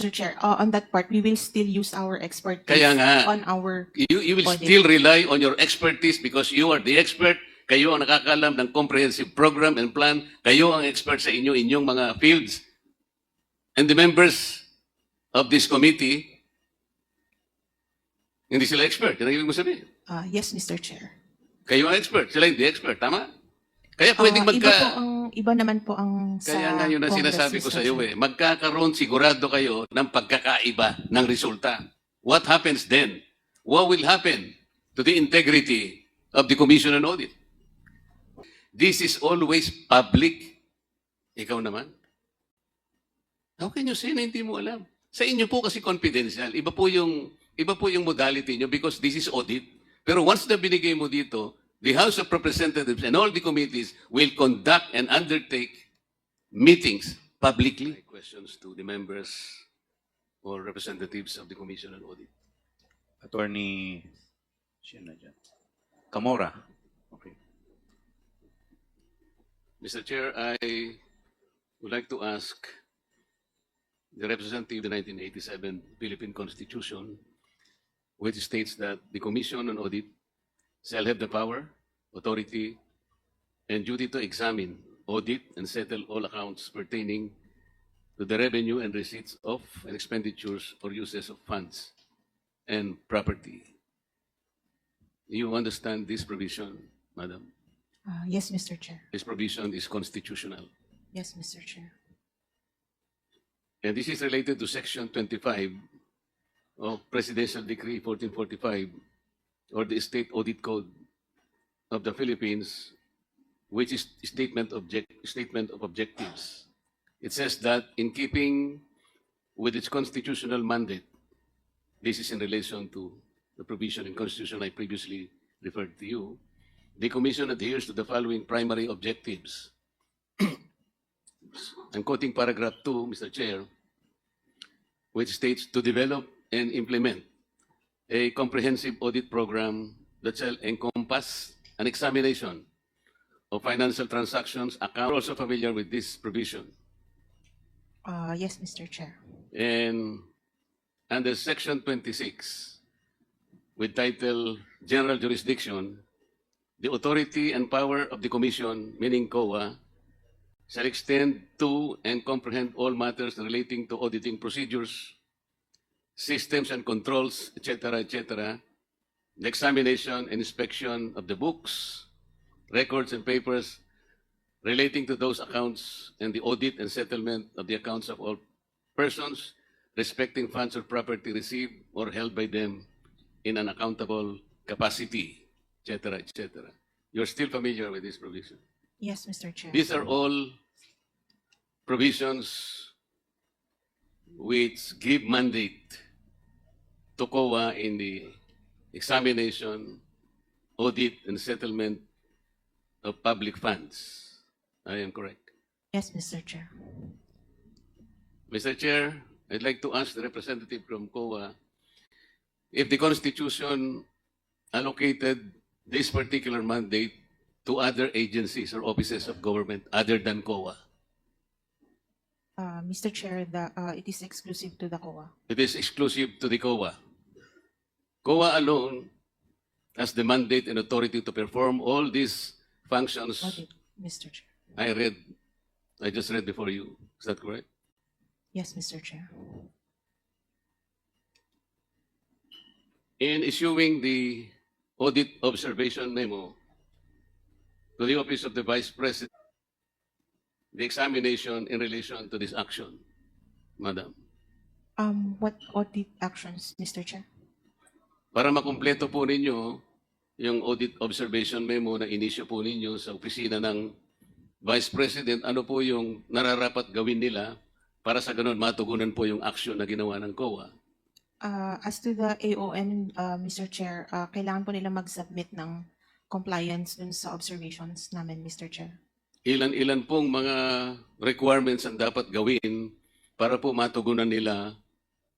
Mr. Chair, on that part, we will still use our expertise Kaya nga, on our you will audit. still rely on your expertise because you are the expert. Kayo ang nakakalam ng comprehensive program and plan. Kayo ang expert sa inyong mga fields. And the members of this committee, hindi sila expert. Yan ang ibig mo sabihin. Yes, Mr. Chair. Kayo ang expert. Sila hindi expert. Tama? Kaya pwedeng Iba naman po ang sa Kaya nga yun ang Congress, sinasabi ko Mr. sa iyo Chair. magkakaroon sigurado kayo ng pagkakaiba ng resulta. What happens then? What will happen to the integrity of the Commission on Audit? This is always public. Ikaw naman. How can you say na hindi mo alam? Sa inyo po kasi confidential. Iba po yung modality nyo because this is audit. Pero once na binigay mo dito, the House of Representatives and all the committees will conduct and undertake meetings publicly. Questions to the members or representatives of the Commission on Audit. Attorney Camora. Okay. Mr. Chair, I would like to ask the representative of the 1987 Philippine Constitution, which states that the Commission on Audit shall have the power, authority, and duty to examine, audit, and settle all accounts pertaining to the revenue and receipts of and expenditures or uses of funds and property. You understand this provision, Madam? Yes, Mr. Chair. This provision is constitutional. Yes, Mr. Chair. And this is related to Section 25 of Presidential Decree 1445 or the State Audit Code of the Philippines, which is statement of objectives. It says that in keeping with its constitutional mandate, this is in relation to the provision in Constitution I previously referred to you, the Commission adheres to the following primary objectives. I'm quoting paragraph 2, Mr. Chair, which states to develop and implement a comprehensive audit program that shall encompass an examination of financial transactions. You're also familiar with this provision. Yes, Mr. Chair. And under Section 26, with title General Jurisdiction, the authority and power of the Commission, meaning COA, shall extend to and comprehend all matters relating to auditing procedures, systems and controls, etc., the examination and inspection of the books, records, and papers relating to those accounts, and the audit and settlement of the accounts of all persons respecting funds or property received or held by them in an accountable capacity, etc., etc. You're still familiar with this provision? Yes, Mr. Chair. These are all provisions which give mandate to COA in the examination, audit, and settlement of public funds. I am correct. Yes, Mr. Chair. Mr. Chair, I'd like to ask the representative from COA if the Constitution allocated this particular mandate to other agencies or offices of government other than COA. Mr. Chair, it is exclusive to the COA. It is exclusive to the COA. COA alone has the mandate and authority to perform all these functions Audit, Mr. Chair. I just read before you. Is that correct? Yes, Mr. Chair. In issuing the audit observation memo to the Office of the Vice President, the examination in relation to this action, Madam, What audit actions, Mr. Chair? para makumpleto po ninyo yung audit observation memo na inisyo po ninyo sa opisina ng Vice President, ano po yung nararapat gawin nila para sa ganun matugunan po yung action na ginawa ng COA? As to the AOM, Mr. Chair, kailangan po nila mag-submit ng compliance dun sa observations namin, Mr. Chair. Ilan-ilan pong mga requirements ang dapat gawin para po matugunan nila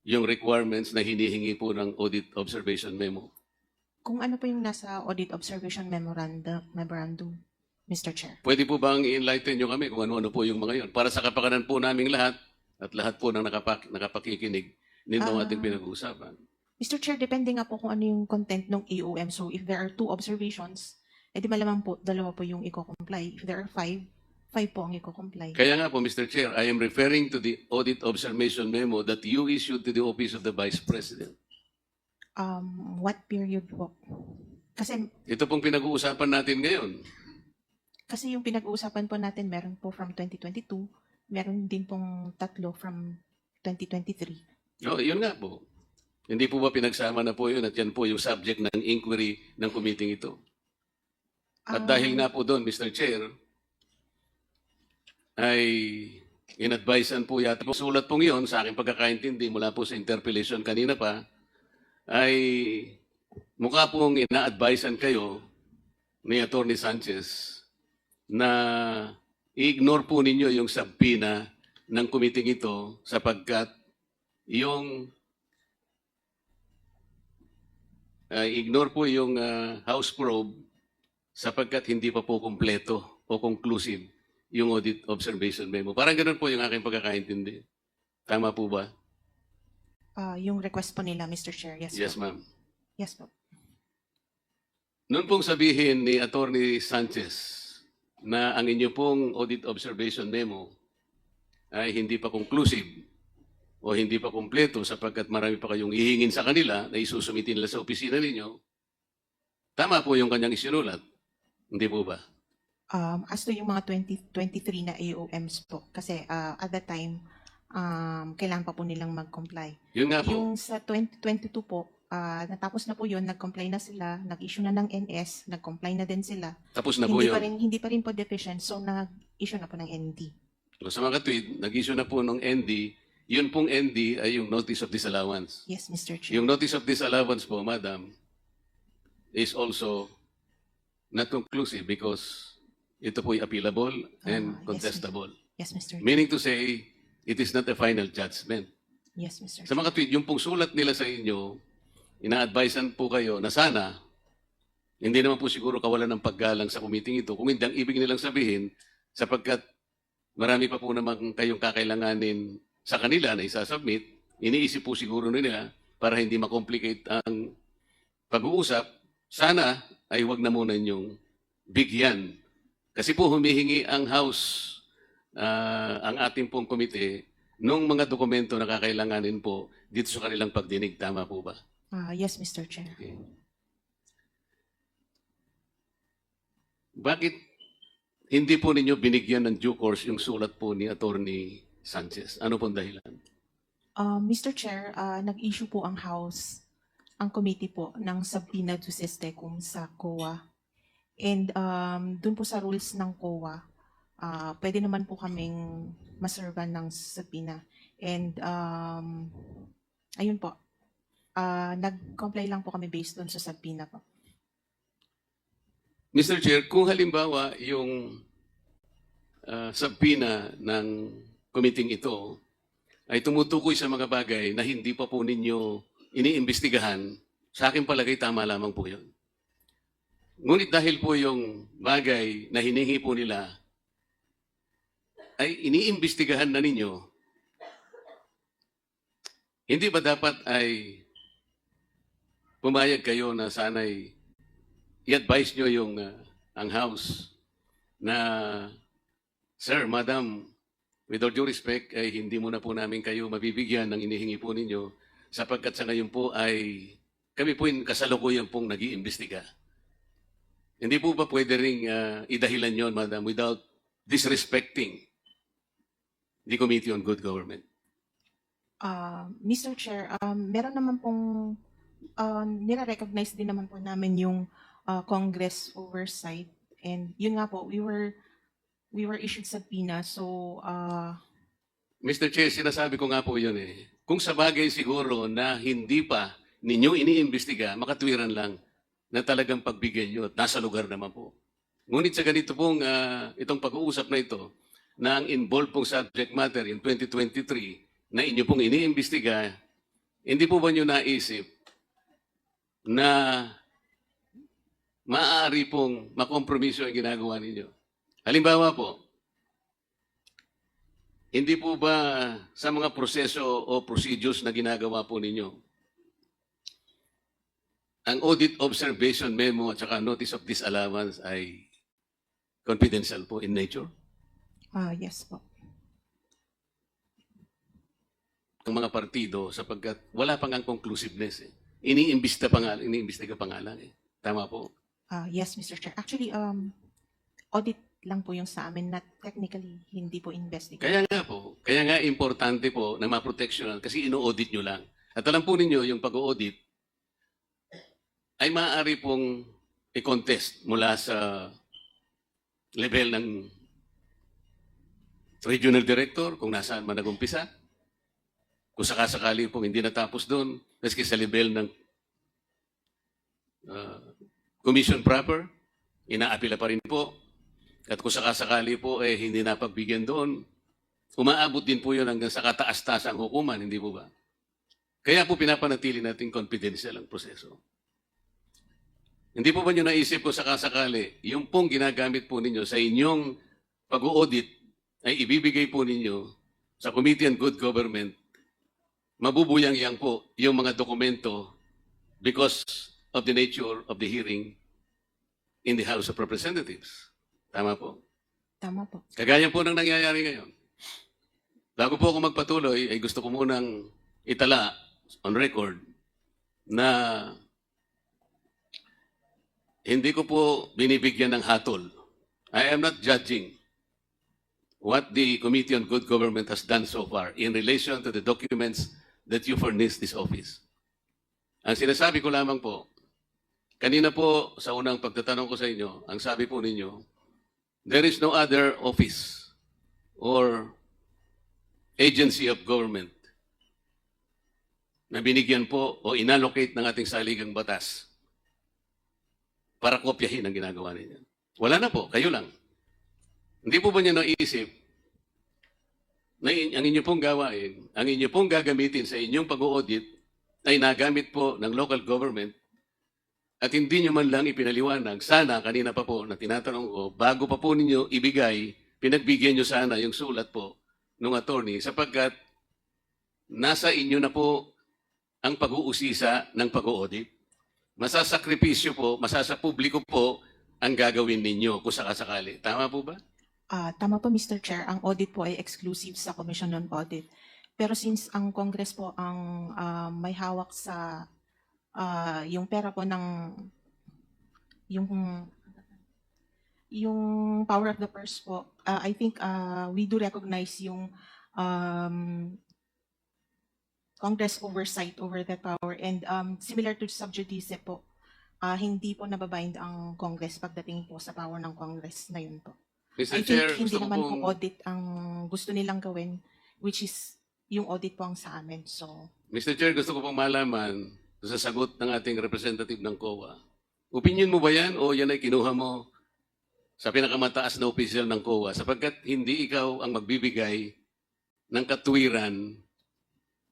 yung requirements na hinihingi po ng audit observation memo? Kung ano po yung nasa audit observation memorandum, Mr. Chair. Pwede po bang i-enlighten nyo kami kung ano-ano po yung mga yon? Para sa kapakanan po naming lahat, at lahat po ng nakapakikinig nitong ating pinag-uusapan. Mr. Chair, depende nga po kung ano yung content ng AOM. So if there are 2 observations, edi malamang po, 2 po yung i-comply. If there are 5, 5 po ang i-comply. Kaya nga po, Mr. Chair, I am referring to the audit observation memo that you issued to the Office of the Vice President. What period po? Kasi Ito pong pinag-uusapan natin ngayon. yung pinag-uusapan po natin, meron po from 2022, meron din pong 3 from 2023. No, yun nga po. Hindi po ba pinagsama na po yun at yan po yung subject ng inquiry ng committee ito? At dahil nga po doon, Mr. Chair, ay in-advisean po yata po sulat pong yun sa aking pagkakaintindi mula po sa interpellation kanina pa, ay mukha pong ina-advisean kayo ni Atty. Sanchez na i-ignore po ninyo yung subpoena ng committee ito sapagkat yung ignore po yung House probe sapagkat hindi pa po kumpleto o conclusive yung audit observation memo. Parang ganun po yung aking pagkakaintindi. Tama po ba? Yung request po nila, Mr. Chair. Yes, Yes, po. ma'am. Yes po. Noon pong sabihin ni Atty. Sanchez na ang inyo pong audit observation memo ay hindi pa conclusive o hindi pa kumpleto sapagkat marami pa kayong hihingin sa kanila na isusumitin nila sa opisina ninyo, tama po yung kanyang isinulat. Hindi po ba? As to yung mga 2023 na AOMs po, kasi at that time, kailangan pa po nilang mag-comply. Yun nga po. Yung sa 2022 po, natapos na po yun, nag-comply na sila, nag-issue na ng NS, nag-comply na din sila. Tapos na po yun. Hindi pa rin po deficient, so nag-issue na po ng ND. So, sa mga tweet, nag-issue na po ng ND. Yun pong ND ay yung Notice of Disallowance. Yes, Mr. Chair. Yung Notice of Disallowance po, Madam, is also not conclusive because ito po ay appealable and Yes, contestable. Yes, Mr. Chair. Meaning to say, it is not a final judgment. Yes, Mr. Sa mga tweet, yung pong sulat nila sa inyo, ina-advisean po kayo na sana, hindi naman po siguro kawalan ng paggalang sa committee ito, kung hindi ang ibig nilang sabihin, sapagkat marami pa po naman kayong kakailanganin sa kanila na isasubmit, iniisip po siguro nila para hindi makomplicate ang pag-uusap, sana ay wag na muna inyong bigyan. Kasi po humihingi ang House, ang ating pong komite, nung mga dokumento na kakailanganin po dito sa kanilang pagdinig. Tama po ba? Yes, Mr. Chair. Okay. Bakit hindi po ninyo binigyan ng due course yung sulat po ni Atty. Sanchez? Ano pong dahilan? Mr. Chair, nag-issue po ang House, ang committee po, ng subpoena to Sistecum sa COA. And dun po sa rules ng COA, pwede naman po kaming maservan ng subpoena. And ayun po, nag-comply lang po kami based dun sa subpoena po. Mr. Chair, kung halimbawa yung subpoena ng committee ito ay tumutukoy sa mga bagay na hindi pa po ninyo iniimbestigahan, sa aking palagay tama lamang po yun. Ngunit dahil po yung bagay na hiningi po nila ay iniimbestigahan na ninyo, hindi ba dapat ay pumayag kayo na sana'y i-advise nyo yung ang House na, Sir, Madam, with all due respect, ay hindi muna po namin kayo mabibigyan ng inihingi po ninyo sapagkat sa ngayon po ay kami po yung kasalukuyan pong nag-iimbestiga. Hindi po ba pwede ring idahilan yon, Madam, without disrespecting the Committee on Good Government? Mr. Chair, meron naman pong nire-recognize din naman po namin yung Congress oversight, and yun nga po, we were issued subpoena, so Mr. Chair, sinasabi ko nga po yun eh. Kung sa bagay siguro na hindi pa ninyo iniimbestiga, makatwiran lang na talagang pagbigyan nyo at nasa lugar naman po. Ngunit sa ganito pong itong pag-uusap na ito, na ang involved pong subject matter in 2023 na inyo pong iniimbestiga, hindi po ba nyo naisip na maaari pong makompromiso ang ginagawa ninyo? Halimbawa po, hindi po ba sa mga proseso o procedures na ginagawa po ninyo, ang audit observation memo at saka notice of disallowance ay confidential po in nature? Yes po. Ang mga partido sapagkat wala pang ang conclusiveness eh. Iniimbestiga pa nga lang eh. Tama po. Yes, Mr. Chair. Actually, audit lang po yung sa amin, not technically, hindi po investigate. Kaya nga importante po na ma-protectional kasi ino-audit nyo lang. At alam po ninyo, yung pag-audit ay maaari pong i-contest mula sa level ng regional director, kung nasaan man nag-umpisa. Kung sakasakali pong hindi natapos doon, maski sa level ng commission proper, inaapila pa rin po. At kung sakasakali po hindi napagbigyan doon, umaabot din po yun hanggang sa kataas-taas ang hukuman, hindi po ba? Kaya po pinapanatili natin confidential ang proseso. Hindi po ba nyo naisip kung sakasakali, yung pong ginagamit po ninyo sa inyong pag-audit ay ibibigay po ninyo sa Committee on Good Government, mabubuyang-yang po yung mga dokumento because of the nature of the hearing in the House of Representatives. Tama po. Tama po. Kagaya po ng nangyayari ngayon. Bago po ako magpatuloy, ay gusto ko munang itala on record na hindi ko po binibigyan ng hatol. I am not judging what the Committee on Good Government has done so far in relation to the documents that you furnished this office. Ang sinasabi ko lamang po, kanina po sa unang pagtatanong ko sa inyo, ang sabi po ninyo, there is no other office or agency of government na binigyan po o inallocate ng ating saligang batas para kopyahin ang ginagawa ninyo. Wala na po, kayo lang. Hindi po ba niyo naisip na ang inyo pong gawain, ang inyo pong gagamitin sa inyong pag-audit ay nagamit po ng local government at hindi nyo man lang ipinaliwanag, sana kanina pa po na tinatanong ko, bago pa po ninyo ibigay, pinagbigyan nyo sana yung sulat po ng attorney sapagkat nasa inyo na po ang pag-uusisa ng pag-audit. Masasakripisyo po, masasapubliko po ang gagawin ninyo kung sakasakali. Tama po ba? Tama po, Mr. Chair. Ang audit po ay exclusive sa Commission on Audit. Pero since ang Congress po ang may hawak sa yung pera po ng yung power of the purse po, I think we do recognize yung Congress oversight over that power and similar to sub judice po, hindi po nababind ang Congress pagdating po sa power ng Congress na yun po. Mr. I think Chair, hindi gusto ko naman pong... po audit ang gusto nilang gawin, which is yung audit po ang sa amin. So, Mr. Chair, gusto ko pong malaman sa sagot ng ating representative ng COA. Opinion mo ba yan o yan ay kinuha mo sa pinakamataas na opisyal ng COA sapagkat hindi ikaw ang magbibigay ng katuwiran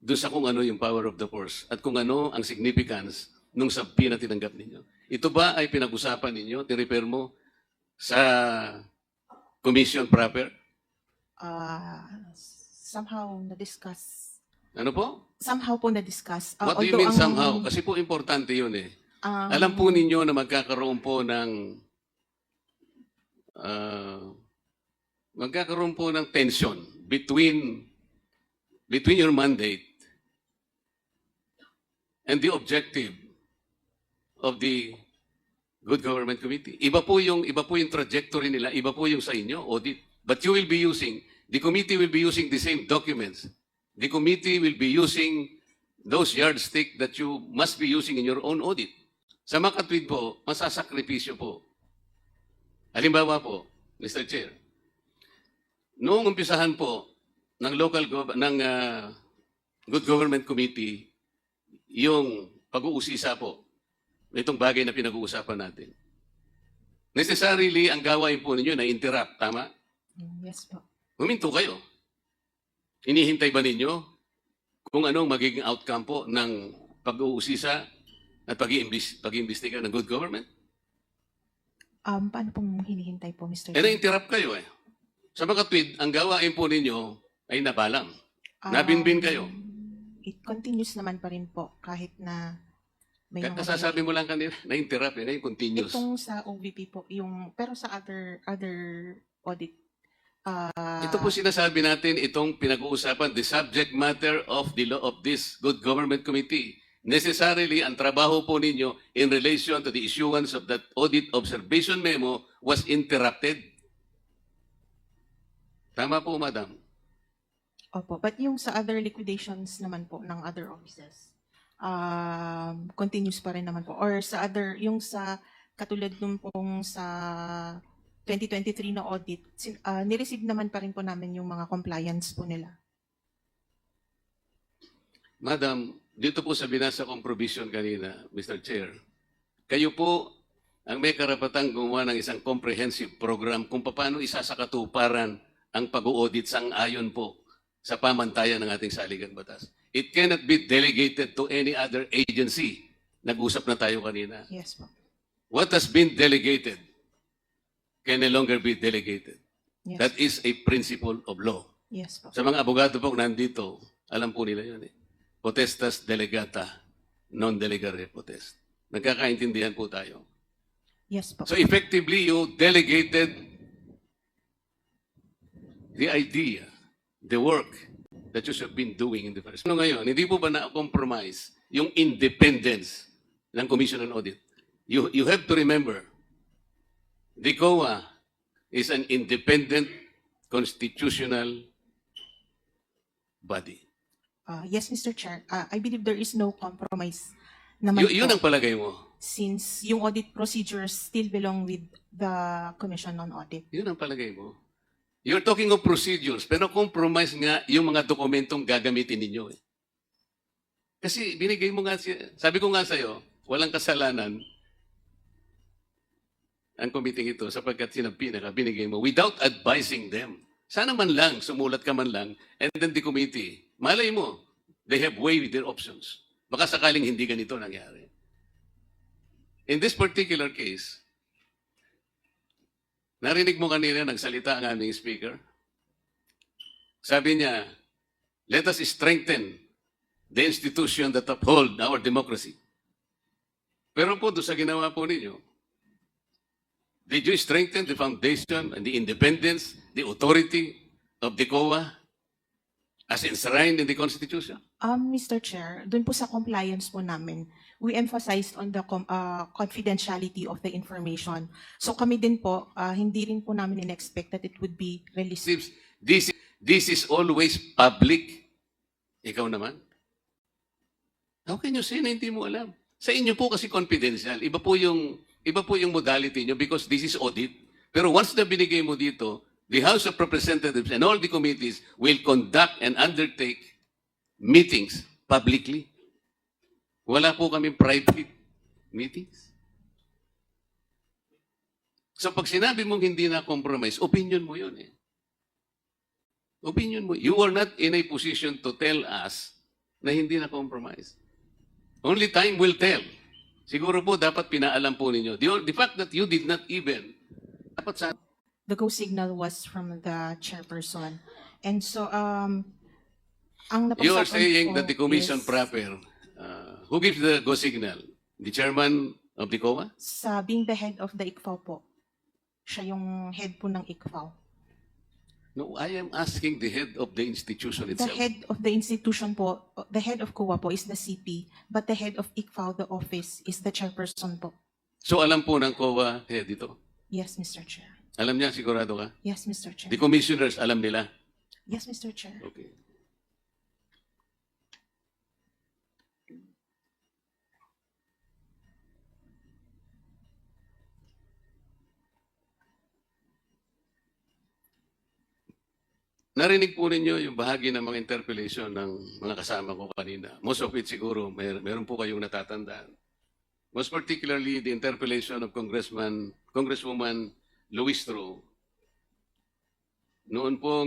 doon sa kung ano yung power of the purse at kung ano ang significance nung sabi na tinanggap ninyo. Ito ba ay pinag-usapan ninyo, tirefer mo sa commission proper? somehow na-discuss. Ano po? Somehow po na-discuss. What do you mean somehow? Kasi po importante yun eh. Alam po ninyo na magkakaroon po ng tension between your mandate and the objective of the Good Government Committee. Iba po yung trajectory nila, iba po yung sa inyo, audit. But you will be using, the committee will be using the same documents. The committee will be using those yardstick that you must be using in your own audit. Sa makatwid po, masasakripisyo po. Halimbawa po, Mr. Chair, noong umpisahan po ng Good Government Committee, yung pag-uusisa po, itong bagay na pinag-uusapan natin. Necessarily, ang gawain po ninyo na interrupt, tama? Yes po. Huminto kayo. Hinihintay ba ninyo kung anong magiging outcome po ng pag-uusisa at pag-iimbestiga ng good government? Paano pong hinihintay po, Mr. Na-interrupt kayo eh. Sa mga tweet, ang gawain po ninyo, ay nabalang. Nabinbin kayo. It continues naman pa rin po kahit na may mga Kasasabi mo lang kanina, na-interrupt, ngayon continuous. itong sa OVP po, pero sa other audit, Ito po sinasabi natin, itong pinag-uusapan, the subject matter of the law of this Good Government Committee. Necessarily, ang trabaho po ninyo in relation to the issuance of that audit observation memo was interrupted. Tama po, madam. opo, but yung sa other liquidations naman po ng other offices, continues pa rin naman po. Or sa other, yung sa katulad nung pong sa 2023 na audit, nireceive naman pa rin po namin yung mga compliance po nila. Madam, dito po sa binasa kong provision kanina, Mr. Chair, kayo po ang may karapatang gumawa ng isang comprehensive program kung paano isasakatuparan ang pag-audit sang ayon po sa pamantayan ng ating saligang batas. It cannot be delegated to any other agency. Nag-usap na tayo kanina. Yes po. What has been delegated can no longer be delegated. Yes, That is a principle of law. yes po. Sa mga abogado po nandito, alam po nila yun eh. Potestas delegata, non delegare potest. Nagkakaintindihan po tayo. Yes po. So effectively, you delegated the idea, the work that you have been doing in the first. Ano ngayon, hindi po ba na-compromise yung independence ng Commission on Audit? You have to remember, the COA is an independent constitutional body. Yes, Mr. Chair. I believe there is no compromise naman Yun po, ang palagay mo. since yung audit procedures still belong with the Commission on Audit. Yun ang palagay mo. You're talking of procedures, pero compromise nga yung mga dokumentong gagamitin ninyo. Eh. Kasi binigay mo nga, sabi ko nga sa'yo, walang kasalanan ang committee ito sapagkat binigay mo without advising them. Sana man lang, sumulat ka man lang, and then the committee, malay mo, they have weighed their options. Baka sakaling hindi ganito nangyari. In this particular case, narinig mo kanina, nagsalita ang aming speaker. Sabi niya, let us strengthen the institution that uphold our democracy. Pero po, doon sa ginawa po ninyo, did you strengthen the foundation and the independence, the authority of the COA as enshrined in the Constitution? Mr. Chair, dun po sa compliance po namin, we emphasized on the confidentiality of the information. So kami din po, hindi rin po namin in-expect that it would be released. This is always public. Ikaw naman? How can you say na hindi mo alam? Sa inyo po kasi confidential. Iba po yung modality nyo because this is audit. Pero once na binigay mo dito, the House of Representatives and all the committees will conduct and undertake meetings publicly. Wala po kami private meetings. So pag sinabi mong hindi na compromise, opinion mo yun eh. Opinion mo. You are not in a position to tell us na hindi na compromise. Only time will tell. Siguro po dapat pinaalam po ninyo. The fact that you did not even, dapat sa The go signal was from the chairperson. And so, ang You are napag-usapan saying po that the commission is proper, who gives the go signal? The chairman of the COA? sa being the head of the ICFAO po. Siya yung head po ng ICFAO. No, I am asking the head of the institution The itself. head of the institution po, the head of COA po is the CP, but the head of ICFAO, the office, is the chairperson po. So alam po ng COA head ito. Yes, Mr. Chair. Alam niya, sigurado ka? Yes, Mr. Chair. The commissioners, alam nila. Yes, Mr. Chair. Okay. Narinig po ninyo yung bahagi ng mga interpellation ng mga kasama ko kanina. Most of it siguro, meron po kayong natatandaan. Most particularly, the interpellation of Congresswoman Luistro. Noon po,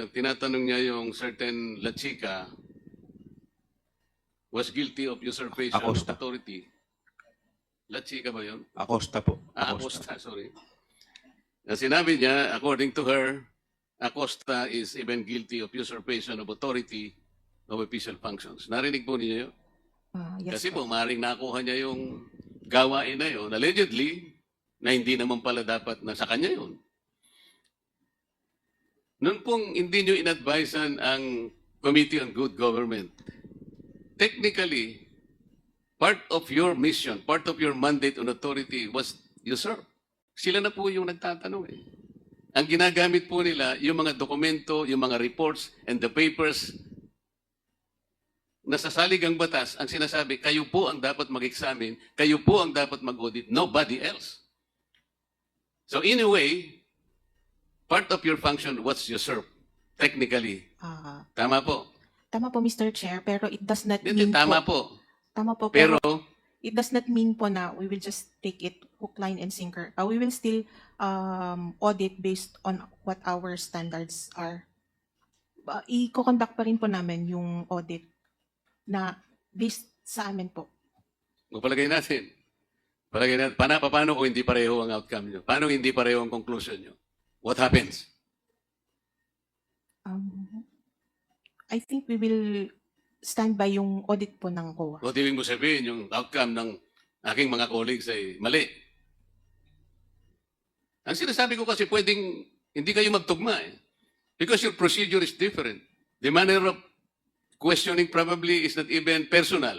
tinatanong niya yung certain La Chica was guilty of usurpation of Acosta. authority. La Chica ba yun? Acosta po. Acosta, sorry. Na sinabi niya, according to her, Acosta is even guilty of usurpation of authority of official functions. Narinig po ninyo yun? Yes Kasi po. po, maaaring nakuha niya yung gawain na yun, allegedly, na hindi naman pala dapat na sa kanya yun. Noon pong hindi nyo inadvisean ang Committee on Good Government, technically, part of your mission, part of your mandate on authority was usurped. Sila na po yung nagtatanong eh. Ang ginagamit po nila, yung mga dokumento, yung mga reports, and the papers na sa saligang batas, ang sinasabi, kayo po ang dapat mag-examine, kayo po ang dapat mag-audit, nobody else. So in a way, part of your function was usurped, technically. Tama po. Tama po, Mr. Chair, pero it does not Hindi, mean tama po. po. Tama po, Pero, it does not mean po na we will just take it hook, line, and sinker. We will still audit based on what our standards are. I-conduct pa rin po namin yung audit na based sa amin po. palagay natin. Paano kung hindi pareho ang outcome nyo? Paano hindi pareho ang conclusion nyo? What happens? I think we will stand by yung audit po ng COA. O ibig mo sabihin, yung outcome ng aking mga colleagues ay mali. Ang sinasabi ko kasi pwedeng hindi kayo magtugma eh. Because your procedure is different. The manner of questioning probably is not even personal.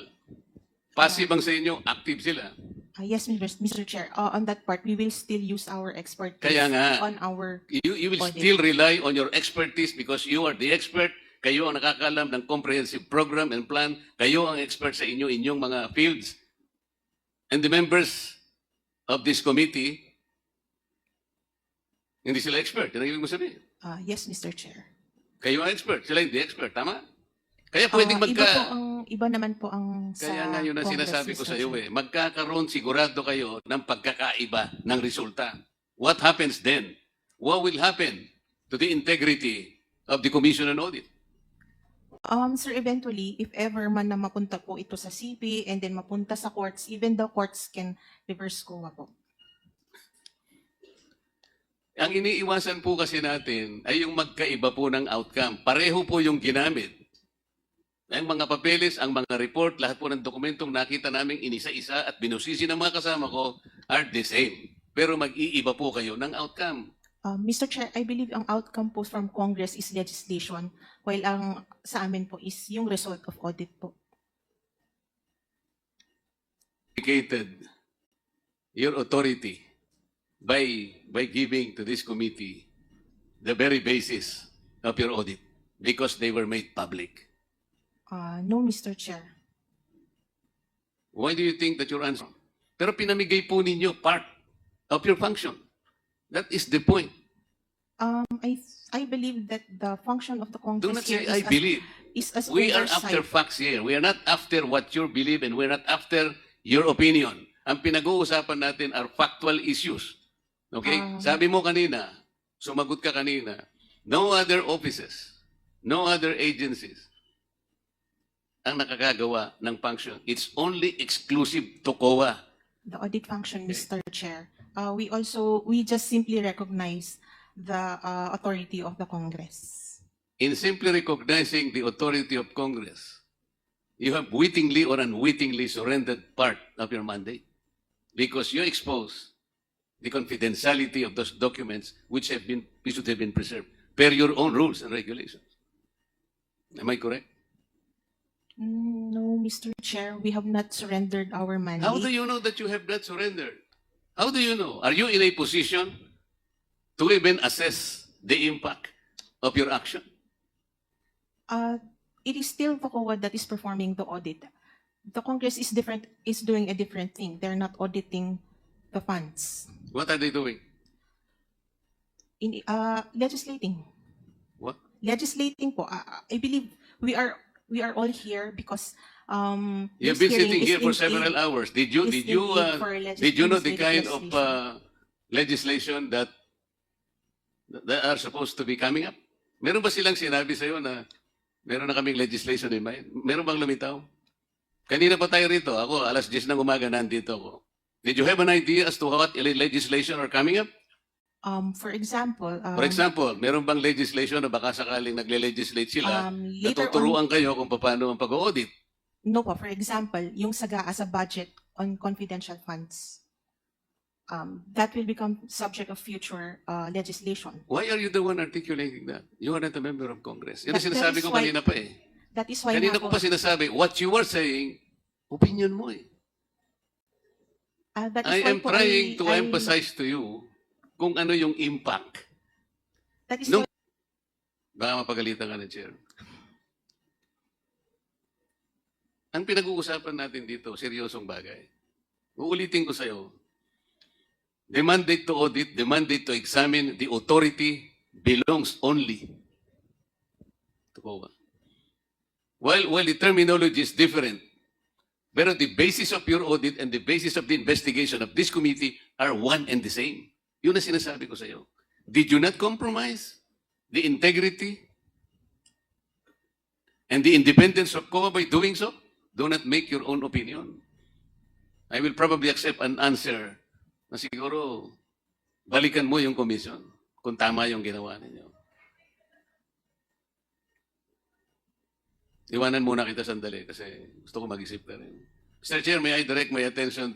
Passive ang sa inyo, active sila. Yes, Mr. Chair. On that part, we will still use our expertise Kaya nga, on our... you will audit. still rely on your expertise because you are the expert. Kayo ang nakakaalam ng comprehensive program and plan. Kayo ang expert sa inyong mga fields. And the members of this committee, hindi sila expert. Yan ang ibig mo sabihin. Yes, Mr. Chair. Kayo ang expert. Sila hindi expert. Tama? Kaya pwedeng Iba naman po ang sa Kaya nga yun ang Congress, sinasabi ko Mr. sa iyo Chair. eh. Magkakaroon sigurado kayo ng pagkakaiba ng resulta. What happens then? What will happen to the integrity of the Commission on Audit? Sir, eventually, if ever man na mapunta po ito sa CP and then mapunta sa courts, even the courts can reverse COA po. Ang iniiwasan po kasi natin ay yung magkaiba po ng outcome. Pareho po yung ginamit. Ang mga papeles, ang mga report, lahat po ng dokumentong nakita namin inisa-isa at binusisi ng mga kasama ko are the same. Pero mag-iiba po kayo ng outcome. Mr. Chair, I believe ang outcome po from Congress is legislation, while ang sa amin po is yung result of audit po. Indicated your authority by giving to this committee the very basis of your audit because they were made public. No, Mr. Chair. Why do you think that your answer? Pero pinamigay po ninyo part of your function. That is the point. I believe that the function of the Congress Do not here say, I believe. is as We are oversight. after facts here. We are not after what you believe and we're not after your opinion. Ang pinag-uusapan natin are factual issues. Okay? Sabi mo kanina, sumagot ka kanina, no other offices, no other agencies ang nakakagawa ng function. It's only exclusive to COA. The audit function, Mr. Chair. We just simply recognize the authority of the Congress. In simply recognizing the authority of Congress, you have wittingly or unwittingly surrendered part of your mandate because you expose the confidentiality of those documents which should have been preserved per your own rules and regulations. Am I correct? No, Mr. Chair, we have not surrendered our mandate. How do you know that you have not surrendered? How do you know? Are you in a position to even assess the impact of your action? It is still the COA that is performing the audit. The Congress is doing a different thing. They're not auditing the funds. What are they doing? Legislating. What? Legislating po. I believe we are all here because You've this been hearing sitting is here for in several aid- hours. Did is in aid for you know the legislative kind of legislation. legislation that are supposed to be coming up? Meron ba silang sinabi sa iyo na meron na kaming legislation in mind? Meron bang lumitaw? Kanina pa tayo rito. Ako, alas 10 ng umaga nandito ako. Did you have an idea as to what legislation are coming up? For example, For example, meron bang legislation na baka sakaling nagle-legislate sila, later on, natuturuan kayo kung paano ang pag-audit? no po, for example, yung SAGA as a budget on confidential funds, that will become subject of future legislation. Why are you the one articulating that? You are not a member of Congress. Yan ang That sinasabi is ko why- kanina pa eh. That is why Kanina nga ko pa sinasabi, what you are saying, opinion mo eh. that is I why am po trying to I- emphasize to you kung ano yung impact. That is No. why Baka mapagalitan ka ng chair. Ang pinag-uusapan natin dito, seryosong bagay. Uulitin ko sa'yo. The mandate to audit, the mandate to examine the authority belongs only to COA. While the terminology is different, pero the basis of your audit and the basis of the investigation of this committee are one and the same. Yun ang sinasabi ko sa'yo. Did you not compromise the integrity and the independence of COA by doing so? Do not make your own opinion. I will probably accept an answer na siguro balikan mo yung commission kung tama yung ginawa ninyo. Iwanan muna kita sandali kasi gusto ko mag-isip na rin. Mr. Chair, may I direct my attention